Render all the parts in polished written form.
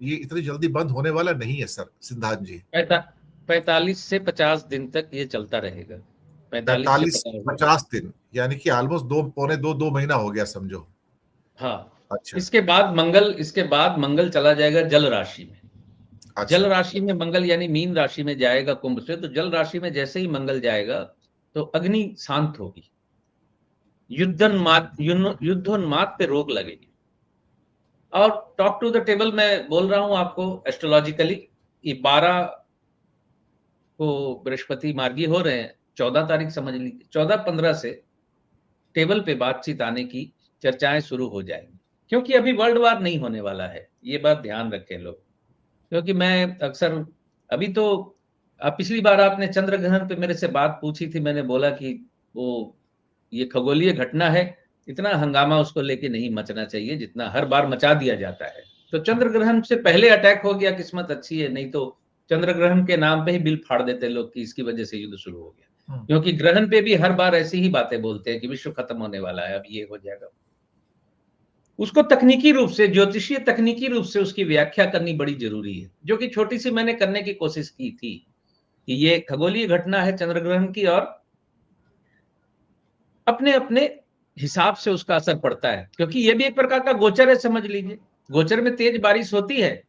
ये इतनी जल्दी बंद होने वाला नहीं है सर सिद्धांत जी। 45 से 50 दिन तक ये चलता रहेगा। 45 से 50 दिन। 50 दिन, यानी कि ऑलमोस्ट 2 महीना हो गया समझो। हाँ, अच्छा इसके बाद मंगल चला जाएगा जल राशि में। जल अच्छा। राशि में मंगल यानी मीन राशि में जाएगा कुंभ से, तो जल राशि में जैसे ही मंगल जाएगा तो अग्नि शांत होगी, युद्धोन्माद पे रोक लगेगी। और टॉक टू द टेबल मैं बोल रहा हूं आपको एस्ट्रोलॉजिकली, ये 12 को बृहस्पति मार्गी हो रहे हैं, 14 तारीख समझ लीजिए, 14-15 से टेबल पे बातचीत आने की चर्चाएं शुरू हो जाएंगी। क्योंकि अभी वर्ल्ड वार नहीं होने वाला है, ये बात ध्यान रखें लोग। क्योंकि मैं अक्सर अभी तो पिछली बार आपने चंद्र ग्रहण पे मेरे से बात पूछी थी, मैंने बोला कि वो ये खगोलीय घटना है, इतना हंगामा उसको लेके नहीं मचना चाहिए जितना हर बार मचा दिया जाता है। तो चंद्र ग्रहण से पहले अटैक हो गया, किस्मत अच्छी है, नहीं तो चंद्र ग्रहण के नाम पे ही बिल फाड़ देते लोग कि इसकी वजह से युद्ध शुरू हो गया। क्योंकि ग्रहण पे भी हर बार ऐसी ही बातें बोलते हैं कि विश्व खत्म होने वाला है, अब ये हो जाएगा। उसको तकनीकी रूप से, ज्योतिषीय तकनीकी रूप से उसकी व्याख्या करनी बड़ी जरूरी है, जो कि छोटी सी मैंने करने की कोशिश की थी कि ये खगोलीय घटना है चंद्र ग्रहण की, और अपने अपने हिसाब से उसका असर पड़ता है। क्योंकि ये भी एक प्रकार का गोचर है, समझ लीजिए। गोचर में तेज बारिश होती है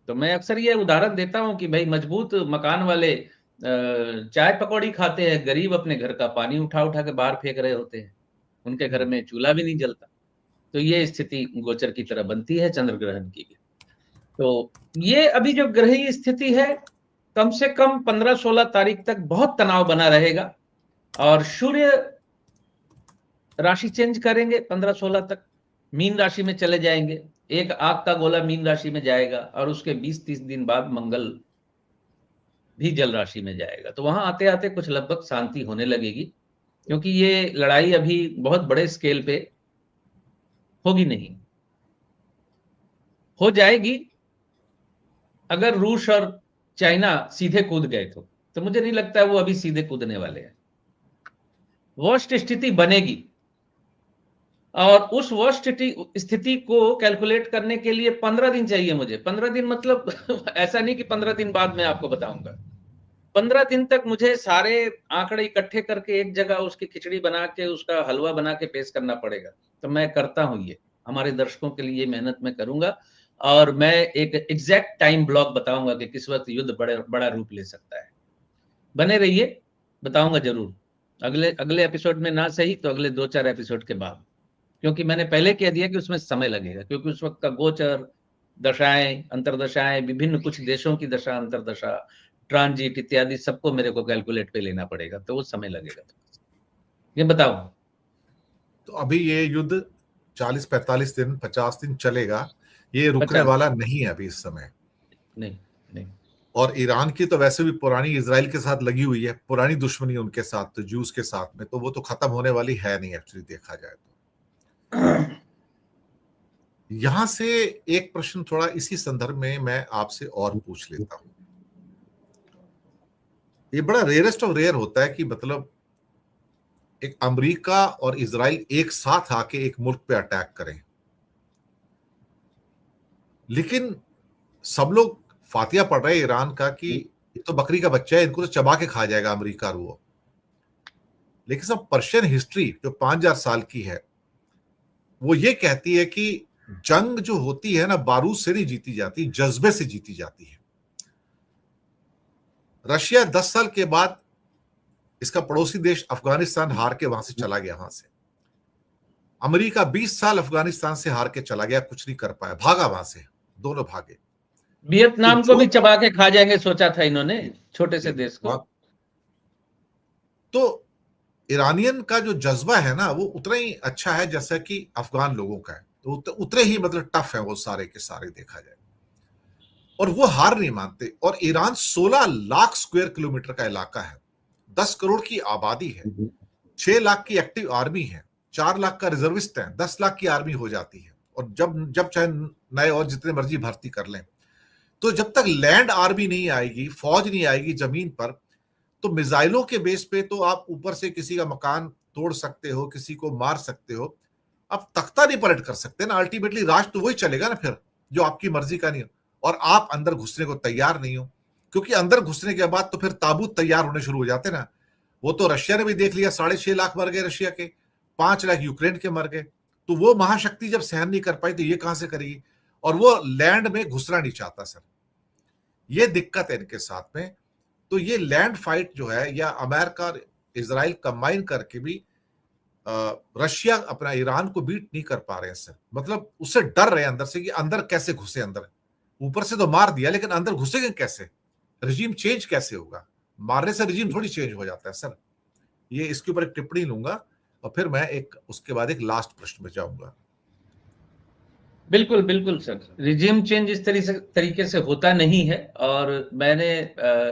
तो मैं अक्सर ये उदाहरण देता हूं कि भाई मजबूत मकान वाले चाय पकौड़ी खाते हैं, गरीब अपने घर का पानी उठा उठा के बाहर फेंक रहे होते हैं, उनके घर में चूल्हा भी नहीं जलता। तो ये स्थिति गोचर की तरह बनती है चंद्र ग्रहण की भी। तो ये अभी जो ग्रहीय स्थिति है, कम से कम 15-16 तारीख तक बहुत तनाव बना रहेगा, और सूर्य राशि चेंज करेंगे 15-16 तक, मीन राशि में चले जाएंगे, एक आग का गोला मीन राशि में जाएगा, और उसके 20-30 दिन बाद मंगल भी जल राशि में जाएगा। तो वहां आते आते कुछ लगभग शांति होने लगेगी, क्योंकि ये लड़ाई अभी बहुत बड़े स्केल पे होगी नहीं, हो जाएगी अगर रूस और चाइना सीधे कूद गए तो मुझे नहीं लगता वो अभी सीधे कूदने वाले हैं। वर्स्ट स्थिति बनेगी, और उस वर्स्ट स्थिति को कैलकुलेट करने के लिए 15 दिन चाहिए मुझे। 15 दिन मतलब ऐसा नहीं कि 15 दिन बाद मैं आपको बताऊंगा। 15 दिन तक मुझे सारे आंकड़े इकट्ठे करके एक जगह उसकी खिचड़ी बना के, उसका हलवा बना के पेश करना पड़ेगा। तो मैं करता हूं ये, हमारे दर्शकों के लिए मेहनत मैं करूंगा, और मैं एक एग्जैक्ट टाइम ब्लॉक बताऊंगा कि किस वक्त युद्ध बड़ा रूप ले सकता है। बने रहिए, बताऊंगा जरूर, अगले अगले एपिसोड में ना सही तो अगले 2-4 एपिसोड के बाद। क्योंकि मैंने पहले कह दिया कि उसमें समय लगेगा, क्योंकि उस वक्त का गोचर, दशाएं, अंतरदशाएं, विभिन्न कुछ देशों की दशा, अंतरदशा, ट्रांजिट इत्यादि सबको मेरे को कैलकुलेट पे लेना पड़ेगा, तो वो समय लगेगा। ये बताओ। तो अभी ये युद्ध 40-45 दिन 50 दिन चलेगा, ये रुकने 50 वाला नहीं है अभी इस समय। नहीं नहीं। और ईरान की तो वैसे भी पुरानी इजराइल के साथ लगी हुई है, पुरानी दुश्मनी उनके साथ, तो जूस के साथ में, तो वो तो खत्म होने वाली है नहीं एक्चुअली देखा जाए तो। यहां से एक प्रश्न थोड़ा इसी संदर्भ में मैं आपसे और पूछ लेता हूं। ये बड़ा रेयरेस्ट ऑफ रेयर होता है कि मतलब एक अमेरिका और इजराइल एक साथ आके एक मुल्क पे अटैक करें, लेकिन सब लोग फातिया पढ़ रहे हैं ईरान का कि ये तो बकरी का बच्चा है, इनको तो चबा के खा जाएगा अमेरिका और वो। लेकिन सब पर्शियन हिस्ट्री जो 5000 साल की है, वो ये कहती है कि जंग जो होती है ना, बारूद से नहीं जीती जाती, जज्बे से जीती जाती है। रशिया 10 साल के बाद इसका पड़ोसी देश अफगानिस्तान हार के वहां से चला गया। वहां से अमेरिका 20 साल अफगानिस्तान से हार के चला गया, कुछ नहीं कर पाया, भागा वहां से, दोनों भागे। वियतनाम को भी चबा के खा जाएंगे सोचा था इन्होंने, छोटे से देश को। तो ईरानियन का जो जज्बा है ना, वो उतना ही अच्छा है जैसा कि अफगान लोगों का है, तो उतने ही मतलब टफ है वो सारे के सारे देखा जाए, और वो हार नहीं मानते। और ईरान 16 लाख स्क्वायर किलोमीटर का इलाका है, 10 करोड़ की आबादी है, 6 लाख की एक्टिव आर्मी है, 4 लाख का रिजर्विस्ट है, 10 लाख की आर्मी हो जाती है। और जब जब चाहे नए और जितने मर्जी भर्ती कर लें, तो जब तक लैंड आर्मी नहीं आएगी, फौज नहीं आएगी जमीन पर, तो मिसाइलों के बेस पे तो आप ऊपर से किसी का मकान तोड़ सकते हो, किसी को मार सकते हो, आप तख्ता नहीं पलट कर सकते ना। अल्टीमेटली राज तो वही चलेगा ना फिर, जो आपकी मर्जी का नहीं। और आप अंदर घुसने को तैयार नहीं हो, क्योंकि अंदर घुसने के बाद तो फिर ताबूत तैयार होने शुरू हो जाते ना। वो तो रशिया ने भी देख लिया, 6.5 लाख मर गए रशिया के, 5 लाख यूक्रेन के मर गए। तो वो महाशक्ति जब सहन नहीं कर पाई तो ये कहां से करेगी? और वो लैंड में घुसना नहीं चाहता सर, ये दिक्कत है इनके साथ में। तो ये लैंड फाइट जो है, या अमेरिका और इजराइल कंबाइन करके भी रशिया अपना ईरान को बीट नहीं कर पा रहे हैं सर। मतलब उससे डर रहे हैं अंदर से कि अंदर कैसे घुसे, अंदर ऊपर से तो मार दिया लेकिन अंदर घुसेंगे कैसे, रिजीम चेंज कैसे होगा? मारने से रिजीम थोड़ी चेंज हो जाता है सर। ये इसके ऊपर एक टिप्पणी लूंगा और फिर मैं उसके बाद एक लास्ट प्रश्न में जाऊंगा। बिल्कुल बिल्कुल सर, रिजीम चेंज इस तरीके से होता नहीं है, और मैंने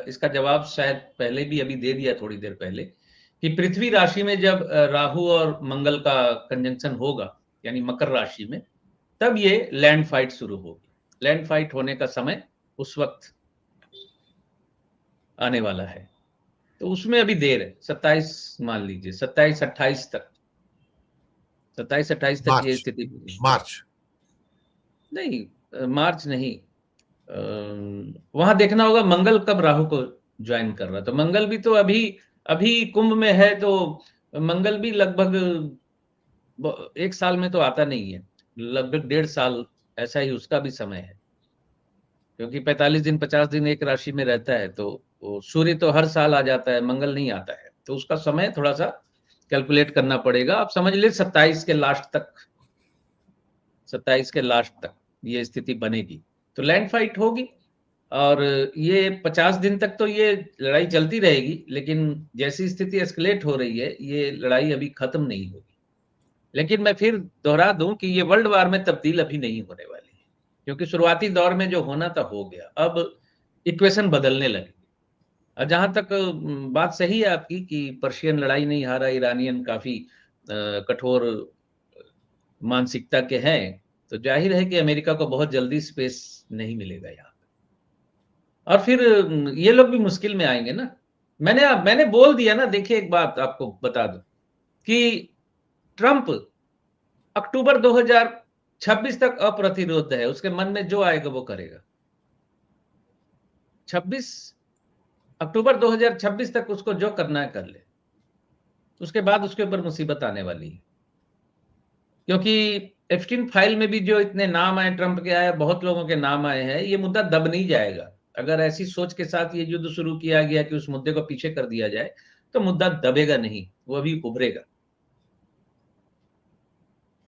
इसका जवाब शायद पहले भी अभी दे दिया थोड़ी देर पहले, कि पृथ्वी राशि में जब राहु और मंगल का कंजंक्शन होगा, यानी मकर राशि में, तब ये लैंड फाइट शुरू होगी। लैंड फाइट होने का समय उस वक्त आने वाला है, तो उसमें अभी देर है। 27 मान लीजिए, 27-28 तक, 27-28 तक ये स्थिति मार्च नहीं, मार्च नहीं, वहां देखना होगा मंगल कब राहु को ज्वाइन कर रहा। तो मंगल भी तो अभी अभी कुंभ में है, तो मंगल भी लगभग 1 साल में तो आता नहीं है, लगभग 1.5 साल ऐसा ही उसका भी समय है, क्योंकि 45 दिन 50 दिन एक राशि में रहता है। तो सूर्य तो हर साल आ जाता है, मंगल नहीं आता है, तो उसका समय थोड़ा सा कैलकुलेट करना पड़ेगा। आप समझ ले 27 के लास्ट तक, 27 के लास्ट तक ये स्थिति बनेगी, तो लैंड फाइट होगी। और ये 50 दिन तक तो ये लड़ाई चलती रहेगी, लेकिन जैसी स्थिति एस्केलेट हो रही है, ये लड़ाई अभी खत्म नहीं होगी। लेकिन मैं फिर दोहरा दूं कि ये वर्ल्ड वार में तब्दील अभी नहीं होने वाली है, क्योंकि शुरुआती दौर में जो होना था हो गया, अब इक्वेशन बदलने लगी। और जहां तक बात सही है आपकी कि पर्शियन लड़ाई नहीं हारा, ईरानियन काफी कठोर मानसिकता के हैं, तो जाहिर है कि अमेरिका को बहुत जल्दी स्पेस नहीं मिलेगा यहाँ पे, और फिर ये लोग भी मुश्किल में आएंगे ना। मैंने बोल दिया ना। देखिए, एक बात आपको बता दूं कि ट्रंप अक्टूबर 2026 तक अप्रतिरोध है, उसके मन में जो आएगा वो करेगा। 26 अक्टूबर 2026 तक उसको जो करना है कर ले, उसके बाद उसके ऊपर मुसीबत आने वाली है। क्योंकि एप्स्टीन फाइल में भी जो इतने नाम आए ट्रंप के, आए बहुत लोगों के नाम आए हैं, ये मुद्दा दब नहीं जाएगा। अगर ऐसी सोच के साथ ये युद्ध शुरू किया गया कि उस मुद्दे को पीछे कर दिया जाए, तो मुद्दा दबेगा नहीं, वो अभी उभरेगा।